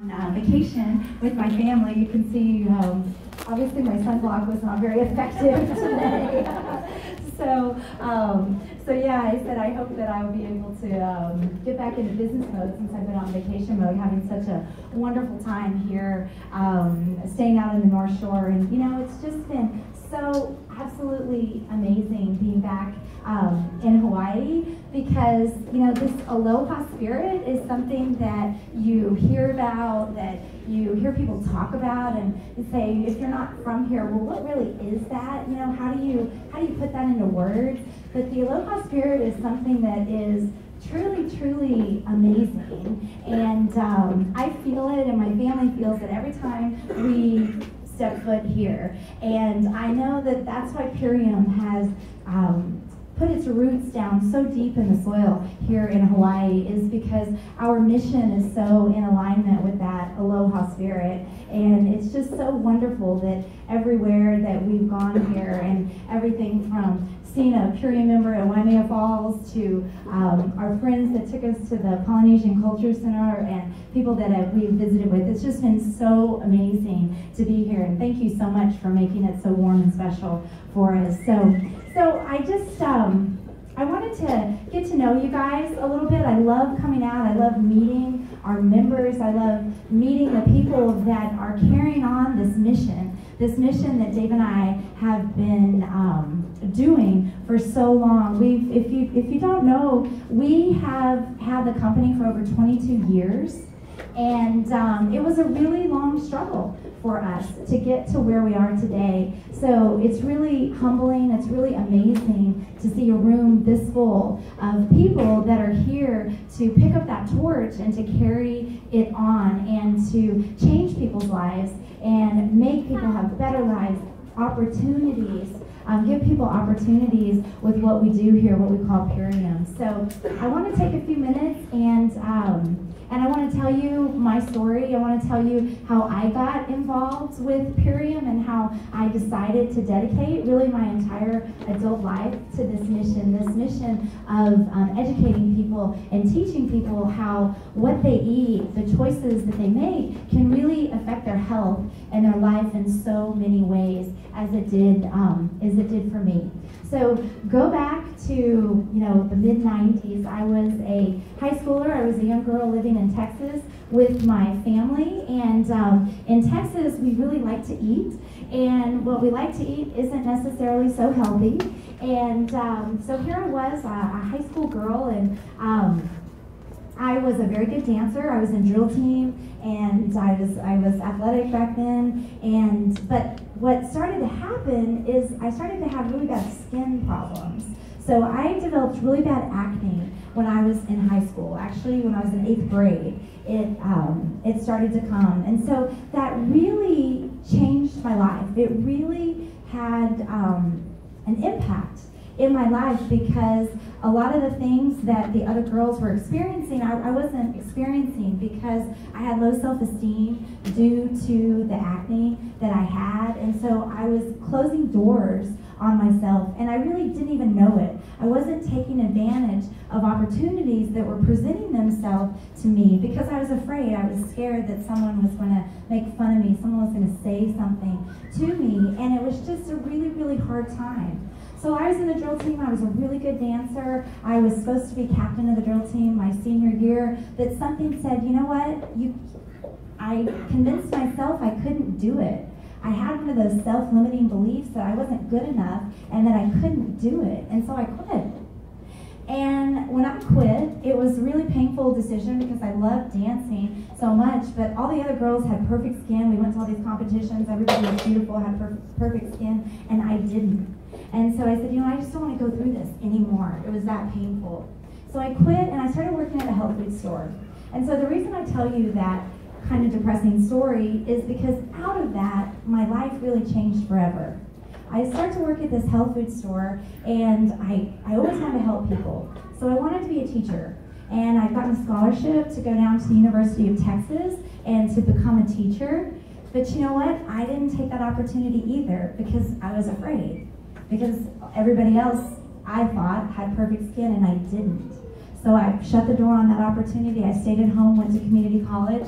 Vacation with my family. You can see, obviously my sunblock was not very effective today. So yeah, I said I hope that I will be able to get back into business mode since I've been on vacation mode, having such a wonderful time here, staying out in the North Shore. And you know, it's just been so absolutely amazing being back in Hawaii, because you know, this aloha spirit is something that you hear about, that you hear people talk about, and say, if you're not from here, well, what really is that? You know, how do you put that into words? But the aloha spirit is something that is truly, truly amazing, and I feel it, and my family feels it every time we step foot here. And I know that that's why Purium has put its roots down so deep in the soil here in Hawaii, is because our mission is so in alignment with that aloha spirit. And it's just so wonderful that everywhere that we've gone here, and everything from seeing a Purium member at Waimea Falls to our friends that took us to the Polynesian Culture Center and people that we've visited with, it's just been so amazing to be here. And thank you so much for making it so warm and special for us. So I just, I wanted to get to know you guys a little bit. I love coming out. I love meeting our members. I love meeting the people that are carrying on this mission that Dave and I have been doing for so long. If you don't know, we have had the company for over 22 years, and it was a really long struggle for us to get to where we are today. So it's really humbling, it's really amazing to see a room this full of people that are here to pick up that torch and to carry it on and to change people's lives and make people have better lives, opportunities, give people opportunities with what we do here, what we call Purium. So I want to take a few minutes and I want to tell you my story. I want to tell you how I got involved with Purium and how I decided to dedicate really my entire adult life to this mission of educating people and teaching people how what they eat, the choices that they make, can really affect their health and their life in so many ways, as it did for me. So go back to the mid-90s. I was a high schooler. I was a young girl living in Texas with my family, and in Texas we really like to eat, and what we like to eat isn't necessarily so healthy. And so here I was, a high school girl, and I was a very good dancer. I was in drill team, and I was athletic back then. But what started to happen is I started to have really bad skin problems. So I developed really bad acne when I was in high school. Actually, when I was in 8th grade, it started to come, and so that really changed my life. It really had an impact in my life, because a lot of the things that the other girls were experiencing, I wasn't experiencing, because I had low self-esteem due to the acne that I had. And so I was closing doors on myself, and I really didn't even know it. I wasn't taking advantage of opportunities that were presenting themselves to me, because I was afraid. I was scared that someone was going to make fun of me, someone was going to say something to me, and it was just a really, really hard time. So I was in the drill team. I was a really good dancer. I was supposed to be captain of the drill team my senior year, but something said, you know what? I convinced myself I couldn't do it. I had one of those self-limiting beliefs that I wasn't good enough and that I couldn't do it, and so I quit. And when I quit, it was a really painful decision, because I loved dancing so much, but all the other girls had perfect skin. We went to all these competitions. Everybody was beautiful, had perfect skin, and I didn't. And so I said, I just don't want to go through this anymore. It was that painful. So I quit, and I started working at a health food store. And so the reason I tell you that kind of depressing story is because out of that, my life really changed forever. I started to work at this health food store, and I always wanted to help people. So I wanted to be a teacher, and I got a scholarship to go down to the University of Texas and to become a teacher. But you know what? I didn't take that opportunity either, because I was afraid. Because everybody else, I thought, had perfect skin, and I didn't. So I shut the door on that opportunity. I stayed at home, went to community college,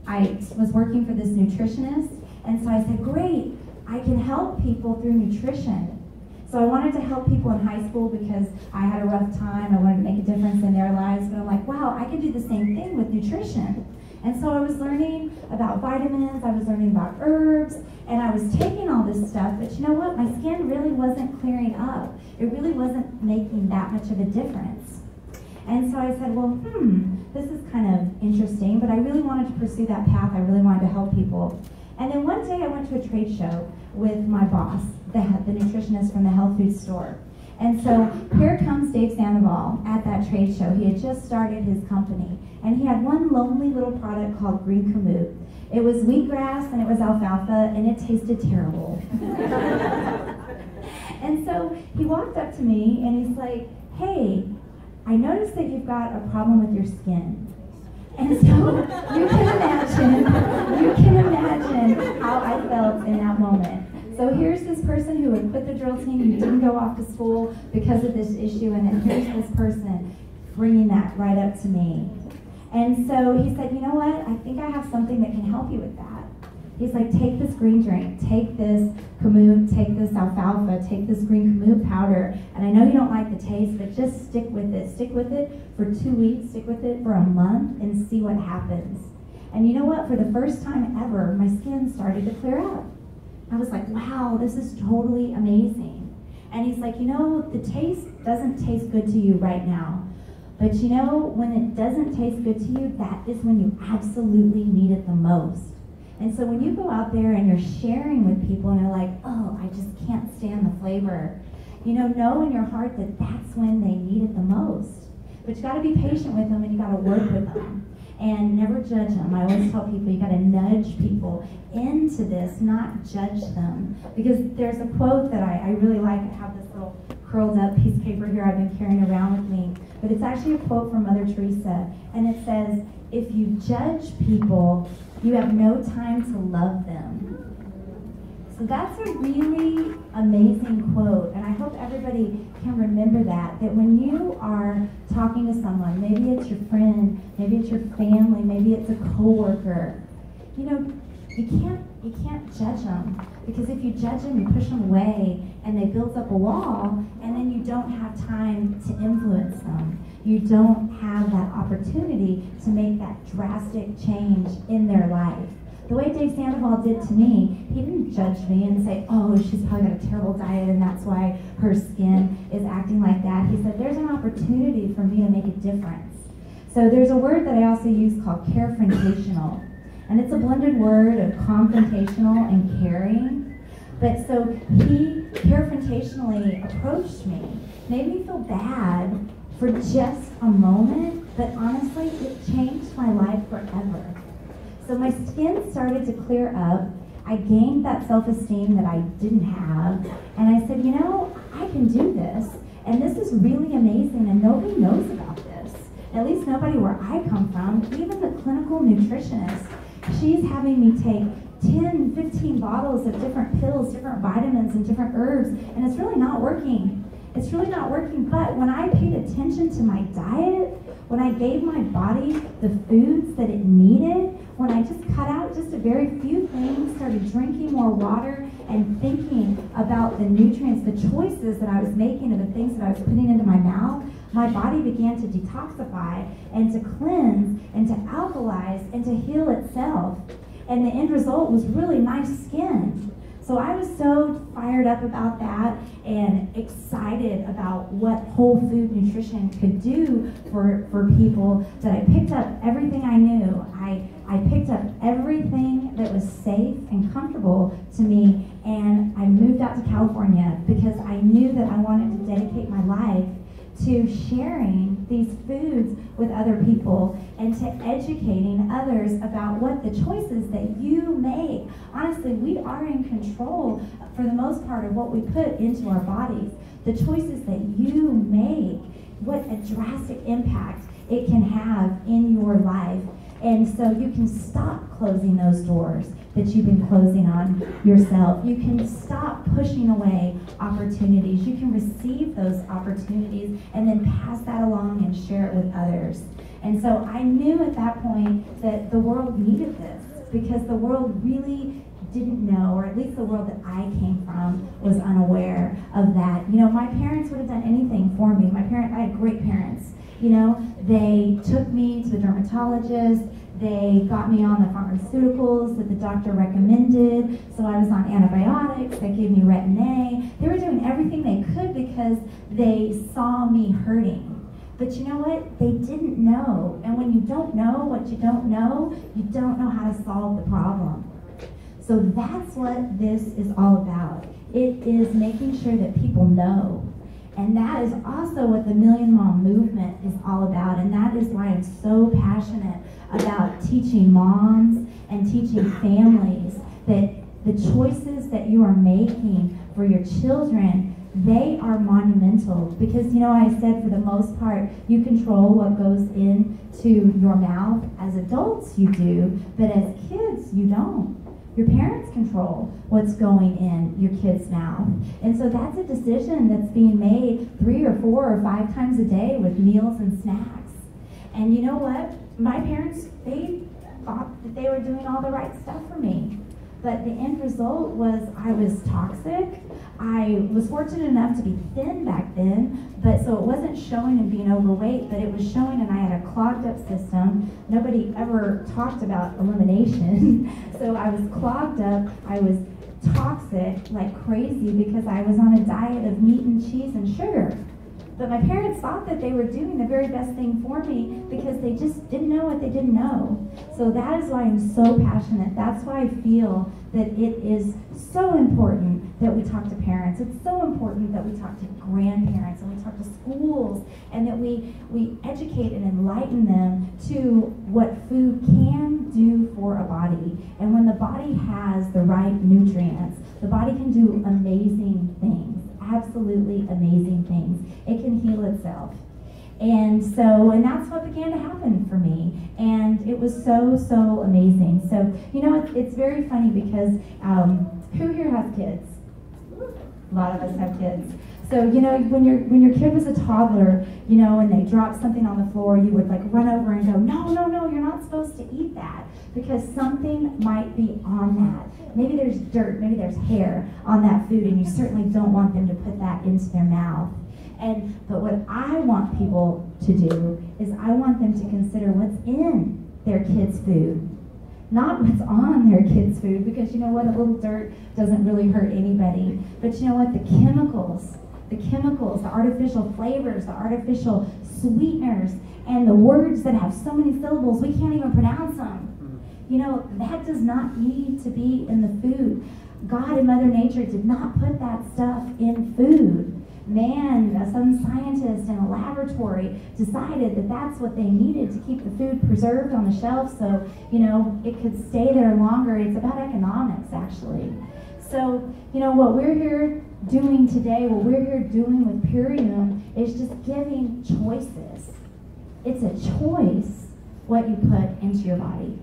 I was working for this nutritionist, and so I said, great, I can help people through nutrition. So I wanted to help people in high school because I had a rough time. I wanted to make a difference in their lives. But I'm like, wow, I can do the same thing with nutrition. And so I was learning about vitamins. I was learning about herbs. And I was taking all this stuff. But you know what? My skin really wasn't clearing up. It really wasn't making that much of a difference. And so I said, well, this is kind of interesting. But I really wanted to pursue that path. I really wanted to help people. And then one day I went to a trade show with my boss, the nutritionist from the health food store. And so here comes Dave Sandoval at that trade show. He had just started his company, and he had one lonely little product called green kamut. It was wheatgrass and it was alfalfa, and it tasted terrible. And so he walked up to me and he's like, hey, I noticed that you've got a problem with your skin. And so you can imagine how I felt in that moment. So here's this person who had quit the drill team, who didn't go off to school because of this issue, and then here's this person bringing that right up to me. And so he said, you know what, I think I have something that can help you with that. He's like, take this green drink, take this kamut, take this alfalfa, take this green kamut powder, and I know you don't like the taste, but just stick with it. Stick with it for 2 weeks, stick with it for a month, and see what happens. And you know what, for the first time ever, my skin started to clear up. I was like, wow, this is totally amazing. And he's like, you know, the taste doesn't taste good to you right now. But you know, when it doesn't taste good to you, that is when you absolutely need it the most. And so when you go out there and you're sharing with people and they're like, oh, I just can't stand the flavor, you know in your heart that that's when they need it the most. But you got to be patient with them, and you got to work with them. And never judge them. I always tell people you got to nudge people into this, not judge them. Because there's a quote that I really like. I have this little curled up piece of paper here I've been carrying around with me. But it's actually a quote from Mother Teresa. And it says, if you judge people, you have no time to love them. So that's a really amazing quote, and I hope everybody can remember that when you are talking to someone, maybe it's your friend, maybe it's your family, maybe it's a coworker, you know, you can't judge them, because if you judge them, you push them away, and they build up a wall, and then you don't have time to influence them. You don't have that opportunity to make that drastic change in their life. The way Dave Sandoval did to me, he didn't judge me and say, oh, she's probably got a terrible diet and that's why her skin is acting like that. He said, there's an opportunity for me to make a difference. So there's a word that I also use called carefrontational. And it's a blended word of confrontational and caring. But so he carefrontationally approached me, made me feel bad for just a moment, but honestly, it changed my life forever. So my skin started to clear up. I gained that self-esteem that I didn't have. And I said, you know, I can do this. And this is really amazing, and nobody knows about this. At least nobody where I come from. Even the clinical nutritionist, she's having me take 10, 15 bottles of different pills, different vitamins, and different herbs, and it's really not working. It's really not working, but when I paid attention to my diet, when I gave my body the foods that it needed, when I just cut out just a very few things, started drinking more water, and thinking about the nutrients, the choices that I was making, and the things that I was putting into my mouth, my body began to detoxify and to cleanse and to alkalize and to heal itself. And the end result was really nice skin. So I was so fired up about that and excited about what whole food nutrition could do for people that I picked up everything I knew. I picked up everything that was safe and comfortable to me, and I moved out to California because I knew that I wanted to dedicate my life to sharing these foods with other people and to educating others about what the choices that you make. Honestly, we are in control for the most part of what we put into our bodies. The choices that you make, what a drastic impact it can have in your life. And so you can stop closing those doors that you've been closing on yourself. You can stop pushing away opportunities. You can receive those opportunities and then pass that along and share it with others. And so I knew at that point that the world needed this, because the world really didn't know, or at least the world that I came from was unaware of that. You know, my parents would have done anything for me. I had great parents. You know, they took me to the dermatologist. They got me on the pharmaceuticals that the doctor recommended. So I was on antibiotics. They gave me Retin-A. They were doing everything they could because they saw me hurting. But you know what? They didn't know. And when you don't know what you don't know how to solve the problem. So that's what this is all about. It is making sure that people know. And that is also what the Million Mom movement is all about. And that is why I'm so passionate about teaching moms and teaching families that the choices that you are making for your children, they are monumental. Because, you know, I said for the most part, you control what goes into your mouth. As adults, you do, but as kids, you don't. Your parents control what's going in your kid's mouth. And so that's a decision that's being made 3 or 4 or 5 times a day with meals and snacks. And you know what? My parents, they thought that they were doing all the right stuff for me. But the end result was I was toxic. I was fortunate enough to be thin back then, but so it wasn't showing in being overweight, but it was showing, and I had a clogged up system. Nobody ever talked about elimination. So I was clogged up. I was toxic like crazy because I was on a diet of meat and cheese and sugar. But my parents thought that they were doing the very best thing for me because they just didn't know what they didn't know. So that is why I'm so passionate. That's why I feel that it is so important that we talk to parents. It's so important that we talk to grandparents and we talk to schools, and that we educate and enlighten them to what food can do for a body. And when the body has the right nutrients, the body can do amazing things. Absolutely amazing things. It can heal itself. And that's what began to happen for me. And it was so amazing. So, you know, it's very funny because who here has kids? A lot of us have kids. So, you know, when your kid was a toddler, you know, and they dropped something on the floor, you would like run over and go, no, you're not supposed to eat that, because something might be on that. Maybe there's dirt, maybe there's hair on that food, and you certainly don't want them to put that into their mouth. But what I want people to do is I want them to consider what's in their kids' food, not what's on their kids' food, because you know what, a little dirt doesn't really hurt anybody. But you know what, the chemicals, the artificial flavors, the artificial sweeteners, and the words that have so many syllables we can't even pronounce them. You know, that does not need to be in the food. God and Mother Nature did not put that stuff in food. Man, some scientist in a laboratory decided that that's what they needed to keep the food preserved on the shelf so, you know, it could stay there longer. It's about economics, actually. So, you know, what we're here doing today, what we're here doing with Purium is just giving choices. It's a choice what you put into your body.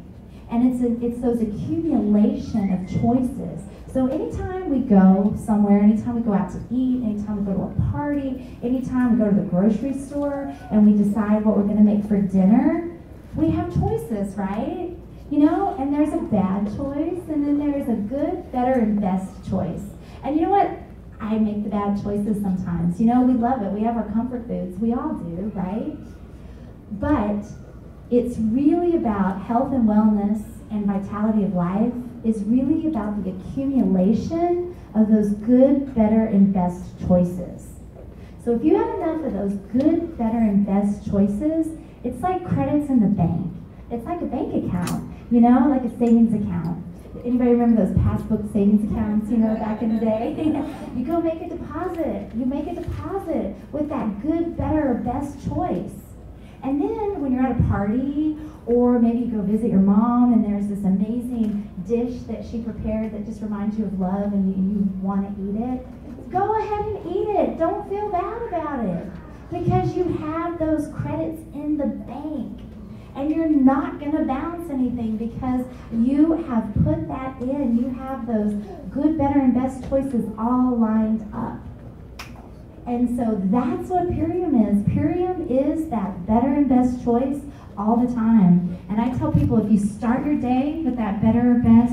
And it's those accumulation of choices. So anytime we go somewhere, anytime we go out to eat, anytime we go to a party, anytime we go to the grocery store and we decide what we're going to make for dinner, we have choices, right? You know, and there's a bad choice, and then there's a good, better, and best choice. And you know what? I make the bad choices sometimes. You know, we love it. We have our comfort foods. We all do, right? But it's really about health and wellness and vitality of life. Is really about the accumulation of those good, better, and best choices. So if you have enough of those good, better, and best choices, it's like credits in the bank. It's like a bank account, you know, like a savings account. Anybody remember those passbook savings accounts, you know, back in the day? You go make a deposit. You make a deposit with that good, better, or best choice. And then when you're at a party, or maybe you go visit your mom and there's this amazing dish that she prepared that just reminds you of love and you want to eat it, go ahead and eat it. Don't feel bad about it, because you have those credits in the bank. And you're not going to bounce anything because you have put that in. You have those good, better, and best choices all lined up. And so that's what Purium is. Purium is that better and best choice all the time. And I tell people, if you start your day with that better